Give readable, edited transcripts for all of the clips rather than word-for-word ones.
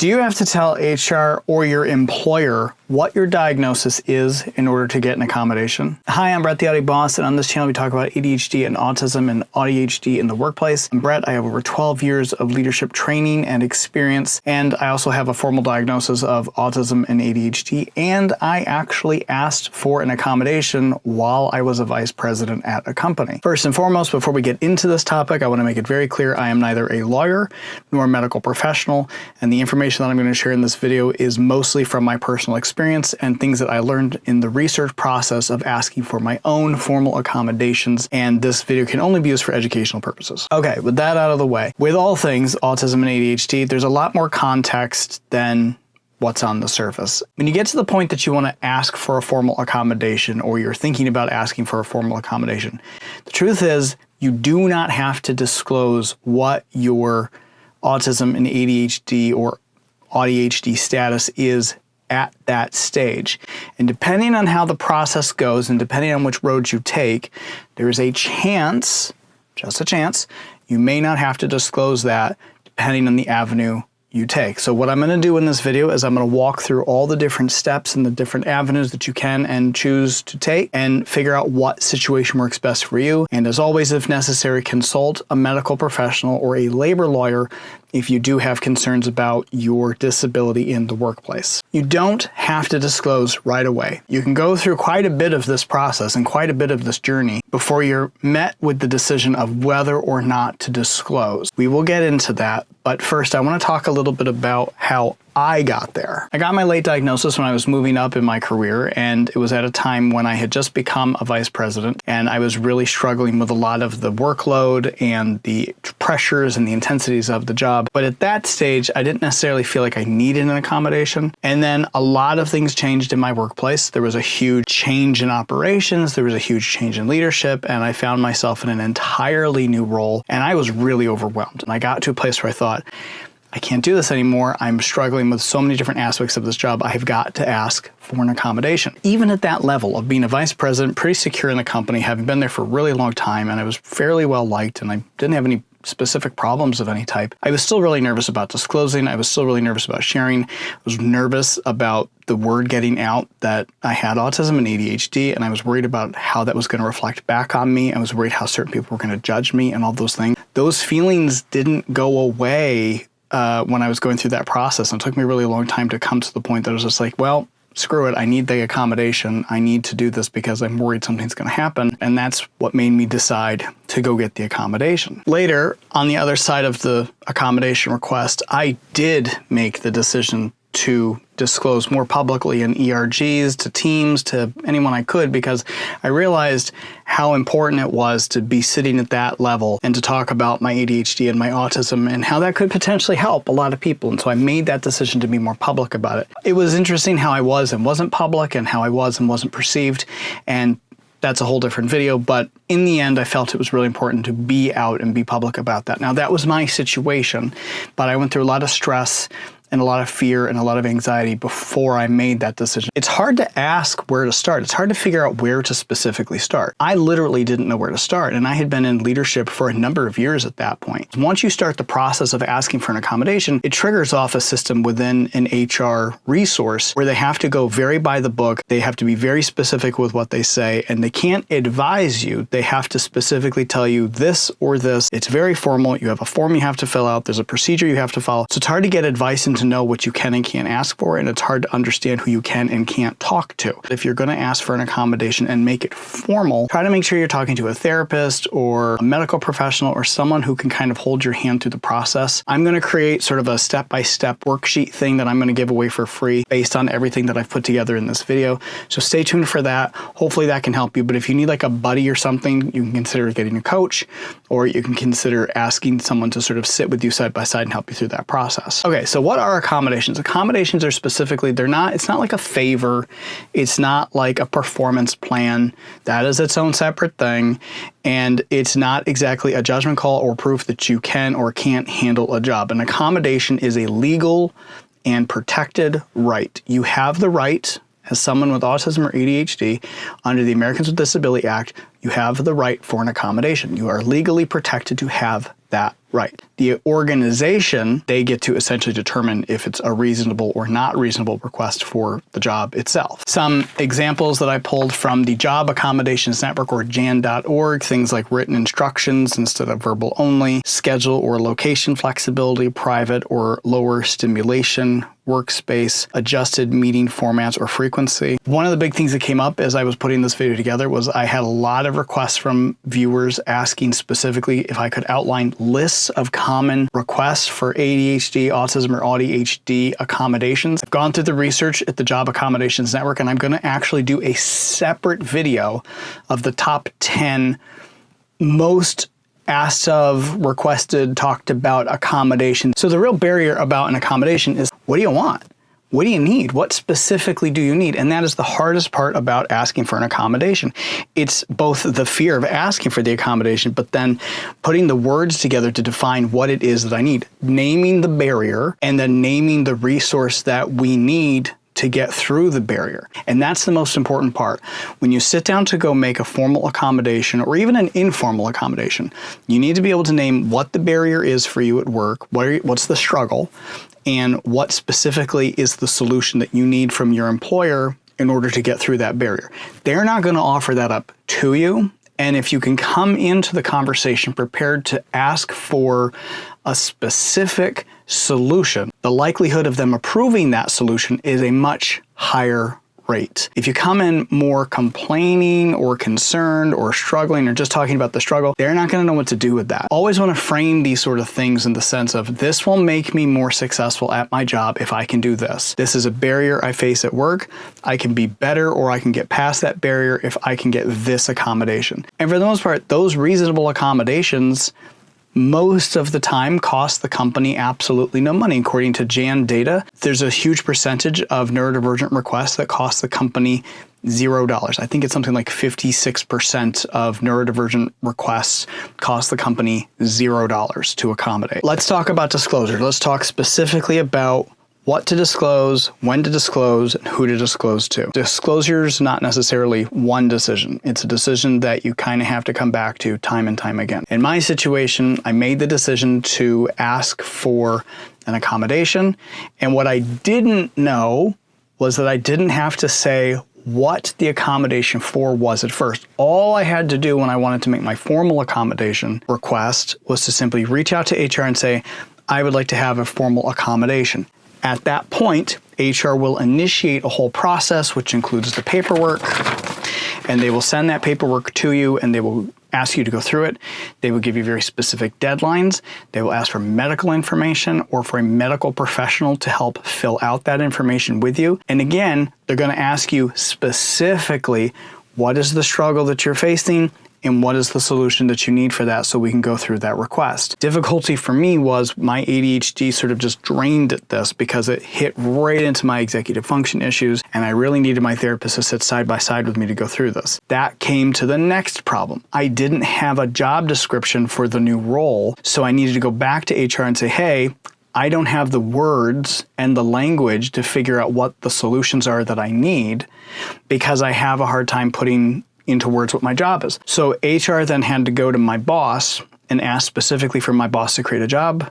Do you have to tell HR or your employer what your diagnosis is in order to get an accommodation? Hi, I'm Brett, the Audi Boss, and on this channel we talk about ADHD and autism and AuDHD in the workplace. I'm Brett. I have over 12 years of leadership training and experience, and I also have a formal diagnosis of autism and ADHD, and I actually asked for an accommodation while I was a vice president at a company. First and foremost, before we get into this topic, I want to make it very clear I am neither a lawyer nor a medical professional, and the information that I'm going to share in this video is mostly from my personal experience and things that I learned in the research process of asking for my own formal accommodations, and this video can only be used for educational purposes. Okay, with that out of the way, with all things autism and ADHD, there's a lot more context than what's on the surface. When you get to the point that you want to ask for a formal accommodation, or you're thinking about asking for a formal accommodation, the truth is you do not have to disclose what your autism and ADHD or AuDHD status is at that stage. And depending on how the process goes and depending on which roads you take, there's a chance, just a chance, you may not have to disclose that depending on the avenue you take. So what I'm going to do in this video is I'm going to walk through all the different steps and the different avenues that you can and choose to take and figure out what situation works best for you. And as always, if necessary, consult a medical professional or a labor lawyer if you do have concerns about your disability in the workplace. You don't have to disclose right away. You can go through quite a bit of this process and quite a bit of this journey before you're met with the decision of whether or not to disclose. We will get into that, but first I want to talk a little bit about how I got there. I got my late diagnosis when I was moving up in my career, and it was at a time when I had just become a vice president, and I was really struggling with a lot of the workload and the pressures and the intensities of the job. But at that stage, I didn't necessarily feel like I needed an accommodation. And then a lot of things changed in my workplace. There was a huge change in operations, there was a huge change in leadership, and I found myself in an entirely new role, and I was really overwhelmed. And I got to a place where I thought, I can't do this anymore. I'm struggling with so many different aspects of this job. I've got to ask for an accommodation. Even at that level of being a vice president, pretty secure in the company, having been there for a really long time, and I was fairly well liked, and I didn't have any specific problems of any type, I was still really nervous about disclosing. I was still really nervous about sharing. I was nervous about the word getting out that I had autism and ADHD, and I was worried about how that was going to reflect back on me. I was worried how certain people were going to judge me and all those things. Those feelings didn't go away when I was going through that process. And it took me a really long time to come to the point that I was just like, well, screw it. I need the accommodation. I need to do this because I'm worried something's going to happen. And that's what made me decide to go get the accommodation. Later, on the other side of the accommodation request, I did make the decision to disclose more publicly in ERGs, to teams, to anyone I could, because I realized how important it was to be sitting at that level and to talk about my ADHD and my autism and how that could potentially help a lot of people. And so I made that decision to be more public about it. It was interesting how I was and wasn't public and how I was and wasn't perceived, and that's a whole different video, but in the end, I felt it was really important to be out and be public about that. Now, that was my situation, but I went through a lot of stress and a lot of fear and a lot of anxiety before I made that decision. It's hard to ask where to start. It's hard to figure out where to specifically start. I literally didn't know where to start, and I had been in leadership for a number of years at that point. Once you start the process of asking for an accommodation, it triggers off a system within an HR resource where they have to go very by the book. They have to be very specific with what they say, and they can't advise you. They have to specifically tell you this or this. It's very formal. You have a form you have to fill out. There's a procedure you have to follow. So it's hard to get advice and to know what you can and can't ask for, and it's hard to understand who you can and can't talk to. If you're going to ask for an accommodation and make it formal, try to make sure you're talking to a therapist or a medical professional or someone who can kind of hold your hand through the process. I'm going to create sort of a step-by-step worksheet thing that I'm going to give away for free based on everything that I've put together in this video. So stay tuned for that. Hopefully that can help you. But if you need like a buddy or something, you can consider getting a coach, or you can consider asking someone to sort of sit with you side by side and help you through that process. Okay, so what are accommodations? Accommodations are specifically, it's not like a favor. It's not like a performance plan. That is its own separate thing. And it's not exactly a judgment call or proof that you can or can't handle a job. An accommodation is a legal and protected right. You have the right, as someone with autism or ADHD, under the Americans with Disabilities Act, you have the right for an accommodation. You are legally protected to have that right. The organization, they get to essentially determine if it's a reasonable or not reasonable request for the job itself. Some examples that I pulled from the Job Accommodations Network, or jan.org, things like written instructions instead of verbal only, schedule or location flexibility, private or lower stimulation, workspace, adjusted meeting formats or frequency. One of the big things that came up as I was putting this video together was I had a lot of requests from viewers asking specifically if I could outline lists of common requests for ADHD, autism, or AuDHD accommodations. I've gone through the research at the Job Accommodations Network, and I'm going to actually do a separate video of the top 10 most asked of, requested, talked about accommodation. So the real barrier about an accommodation is, what do you want? What do you need? What specifically do you need? And that is the hardest part about asking for an accommodation. It's both the fear of asking for the accommodation, but then putting the words together to define what it is that I need. Naming the barrier and then naming the resource that we need to get through the barrier. And that's the most important part. When you sit down to go make a formal accommodation or even an informal accommodation, you need to be able to name what the barrier is for you at work, what's the struggle, and what specifically is the solution that you need from your employer in order to get through that barrier. They're not going to offer that up to you. And if you can come into the conversation prepared to ask for a specific solution, the likelihood of them approving that solution is a much higher rate. If you come in more complaining or concerned or struggling or just talking about the struggle, they're not going to know what to do with that. Always want to frame these sort of things in the sense of, this will make me more successful at my job if I can do this. This is a barrier I face at work. I can be better, or I can get past that barrier if I can get this accommodation. And for the most part, those reasonable accommodations most of the time cost the company absolutely no money. According to Jan data, there's a huge percentage of neurodivergent requests that cost the company $0. I think it's something like 56% of neurodivergent requests cost the company $0 to accommodate. Let's talk about disclosure. Let's talk specifically about what to disclose, when to disclose, and who to disclose to. Disclosure is not necessarily one decision. It's a decision that you kind of have to come back to time and time again. In my situation, I made the decision to ask for an accommodation, and what I didn't know was that I didn't have to say what the accommodation for was at first. All I had to do when I wanted to make my formal accommodation request was to simply reach out to HR and say, I would like to have a formal accommodation. At that point, HR will initiate a whole process, which includes the paperwork, and they will send that paperwork to you, and they will ask you to go through it. They will give you very specific deadlines. They will ask for medical information or for a medical professional to help fill out that information with you. And again, they're going to ask you specifically, what is the struggle that you're facing? And what is the solution that you need for that, so we can go through that request. Difficulty for me was my ADHD sort of just drained at this because it hit right into my executive function issues, and I really needed my therapist to sit side by side with me to go through this. That came to the next problem. I didn't have a job description for the new role, so I needed to go back to HR and say, hey, I don't have the words and the language to figure out what the solutions are that I need because I have a hard time putting into words what my job is. So HR then had to go to my boss and ask specifically for my boss to create a job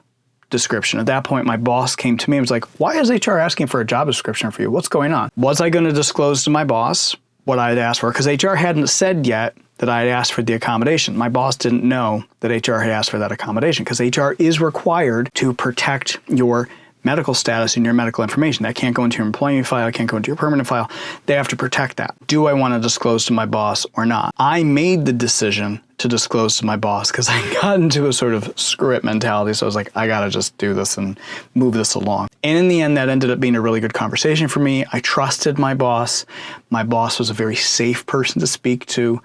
description. At that point, my boss came to me and was like, why is HR asking for a job description for you? What's going on? Was I going to disclose to my boss what I had asked for? Because HR hadn't said yet that I had asked for the accommodation. My boss didn't know that HR had asked for that accommodation because HR is required to protect your medical status and your medical information. That can't go into your employment file, it can't go into your permanent file. They have to protect that. Do I want to disclose to my boss or not? I made the decision to disclose to my boss because I got into a sort of screw it mentality. So I was like, I gotta just do this and move this along. And in the end, that ended up being a really good conversation for me. I trusted my boss. My boss was a very safe person to speak to.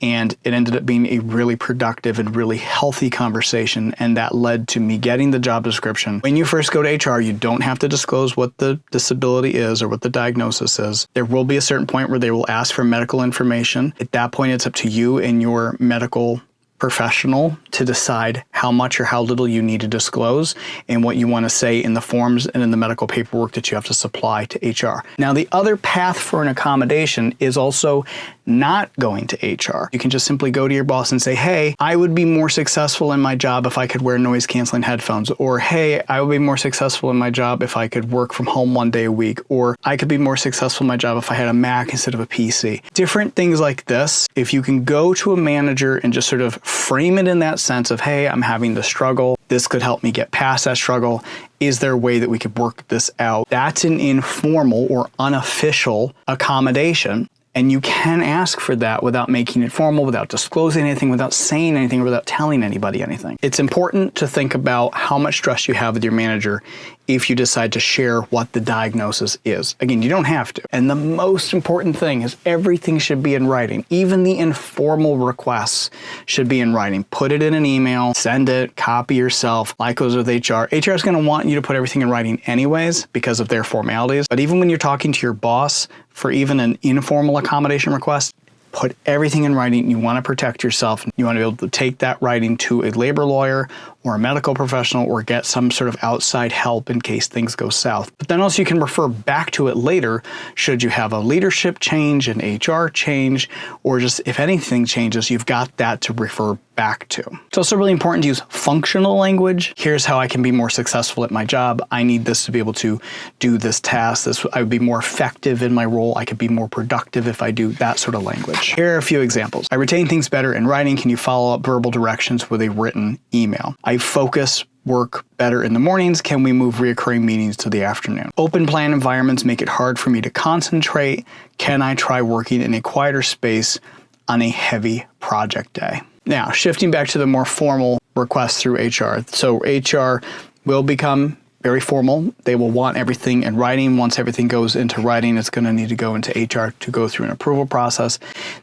And it ended up being a really productive and really healthy conversation, and that led to me getting the job description. When you first go to HR, you don't have to disclose what the disability is or what the diagnosis is. There will be a certain point where they will ask for medical information. At that point, it's up to you and your medical professional to decide how much or how little you need to disclose and what you want to say in the forms and in the medical paperwork that you have to supply to HR. Now, the other path for an accommodation is also not going to HR. You can just simply go to your boss and say, hey, I would be more successful in my job if I could wear noise canceling headphones, or hey, I would be more successful in my job if I could work from home 1 day a week, or I could be more successful in my job if I had a Mac instead of a PC. Different things like this, if you can go to a manager and just sort of frame it in that sense of, hey, I'm having this struggle, this could help me get past that struggle. Is there a way that we could work this out? That's an informal or unofficial accommodation. And you can ask for that without making it formal, without disclosing anything, without saying anything, or without telling anybody anything. It's important to think about how much trust you have with your manager if you decide to share what the diagnosis is. Again, you don't have to. And the most important thing is everything should be in writing. Even the informal requests should be in writing. Put it in an email, send it, copy yourself, like goes with HR. HR is going to want you to put everything in writing anyways because of their formalities. But even when you're talking to your boss for even an informal accommodation request, put everything in writing. You want to protect yourself. You want to be able to take that writing to a labor lawyer or a medical professional or get some sort of outside help in case things go south. But then also you can refer back to it later should you have a leadership change, an HR change, or just if anything changes, you've got that to refer back to. It's also really important to use functional language. Here's how I can be more successful at my job. I need this to be able to do this task. I would be more effective in my role. I could be more productive if I do that sort of language. Here are a few examples. I retain things better in writing. Can you follow up verbal directions with a written email? I focus work better in the mornings. Can we move reoccurring meetings to the afternoon? Open plan environments make it hard for me to concentrate. Can I try working in a quieter space on a heavy project day? Now, shifting back to the more formal requests through HR. So HR will become very formal. They will want everything in writing. Once everything goes into writing, it's going to need to go into HR to go through an approval process.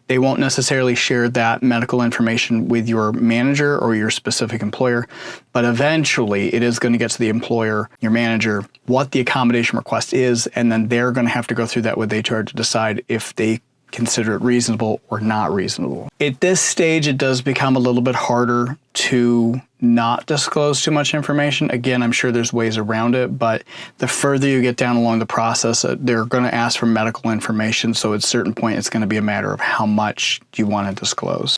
They won't necessarily share that medical information with your manager or your specific employer, but eventually it is going to get to the employer, your manager, what the accommodation request is, and then they're going to have to go through that with HR to decide if they consider it reasonable or not reasonable. At this stage, it does become a little bit harder to not disclose too much information. Again, I'm sure there's ways around it, but the further you get down along the process, they're going to ask for medical information. So at a certain point, it's going to be a matter of how much you want to disclose.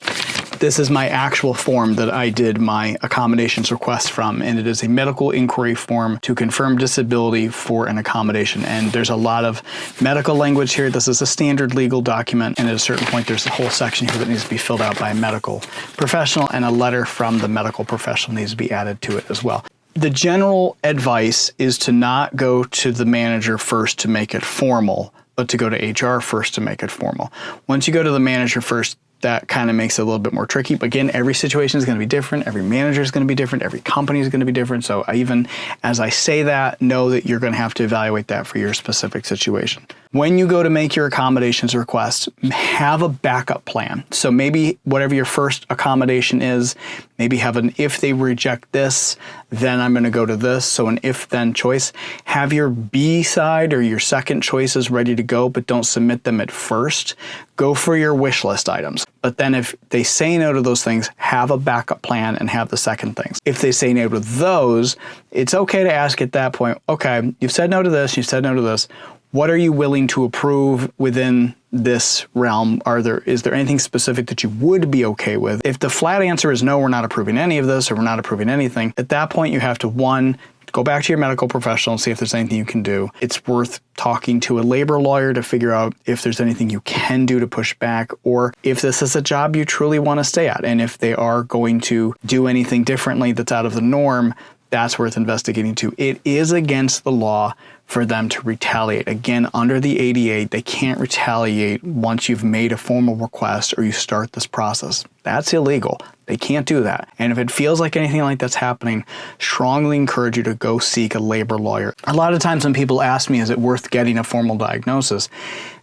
This is my actual form that I did my accommodations request from, and it is a medical inquiry form to confirm disability for an accommodation. And there's a lot of medical language here. This is a standard legal document, and at a certain point, there's a whole section here that needs to be filled out by a medical professional, and a letter from the medical professional needs to be added to it as well. The general advice is to not go to the manager first to make it formal, but to go to HR first to make it formal. Once you go to the manager first, that kind of makes it a little bit more tricky. But again, every situation is going to be different. Every manager is going to be different. Every company is going to be different. So even as I say that, know that you're going to have to evaluate that for your specific situation. When you go to make your accommodations request, have a backup plan. So maybe whatever your first accommodation is, maybe have an if they reject this, then I'm going to go to this. So an if-then choice. Have your B side or your second choices ready to go, but don't submit them at first. Go for your wish list items. But then if they say no to those things, have a backup plan and have the second things. If they say no to those, it's okay to ask at that point, okay, you've said no to this, you've said no to this. What are you willing to approve within this realm? Is there anything specific that you would be okay with? If the flat answer is no, we're not approving any of this, or we're not approving anything, at that point you have to, one, go back to your medical professional and see if there's anything you can do. It's worth talking to a labor lawyer to figure out if there's anything you can do to push back, or if this is a job you truly want to stay at. And if they are going to do anything differently that's out of the norm, that's worth investigating too. It is against the law for them to retaliate. Again, under the ADA, they can't retaliate once you've made a formal request or you start this process. That's illegal. They can't do that. And if it feels like anything like that's happening, strongly encourage you to go seek a labor lawyer. A lot of times when people ask me, is it worth getting a formal diagnosis?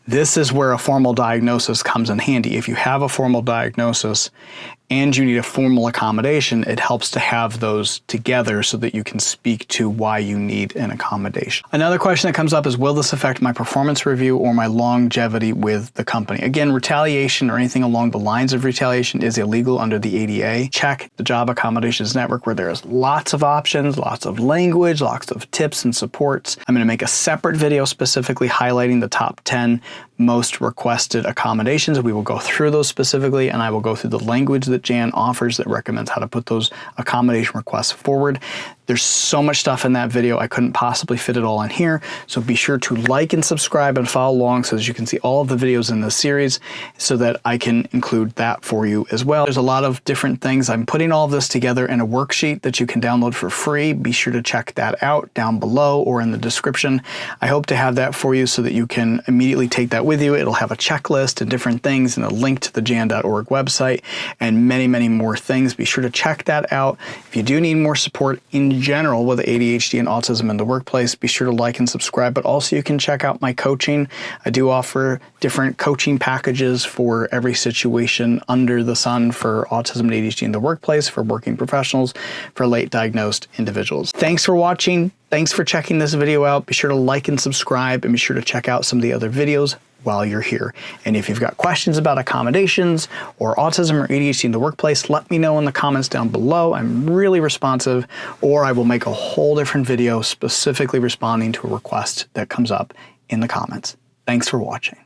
This is where a formal diagnosis comes in handy. If you have a formal diagnosis and you need a formal accommodation, it helps to have those together so that you can speak to why you need an accommodation. Another question that comes up is, will this affect my performance review or my longevity with the company? Again, retaliation or anything along the lines of retaliation is illegal under the ADA. Check the Job Accommodations Network where there's lots of options, lots of language, lots of tips and supports. I'm going to make a separate video specifically highlighting the top 10 most requested accommodations. We will go through those specifically, and I will go through the language that Jan offers that recommends how to put those accommodation requests forward. There's so much stuff in that video, I couldn't possibly fit it all in here. So be sure to like and subscribe and follow along so that you can see all of the videos in this series so that I can include that for you as well. There's a lot of different things. I'm putting all of this together in a worksheet that you can download for free. Be sure to check that out down below or in the description. I hope to have that for you so that you can immediately take that with you. It'll have a checklist and different things and a link to the jan.org website and many, many more things. Be sure to check that out. If you do need more support in general with ADHD and autism in the workplace, be sure to like and subscribe, but also you can check out my coaching. I do offer different coaching packages for every situation under the sun for autism and ADHD in the workplace, for working professionals, for late diagnosed individuals. Thanks for watching. Thanks for checking this video out. Be sure to like and subscribe, and be sure to check out some of the other videos while you're here. And if you've got questions about accommodations or autism or ADHD in the workplace, let me know in the comments down below. I'm really responsive, or I will make a whole different video specifically responding to a request that comes up in the comments. Thanks for watching.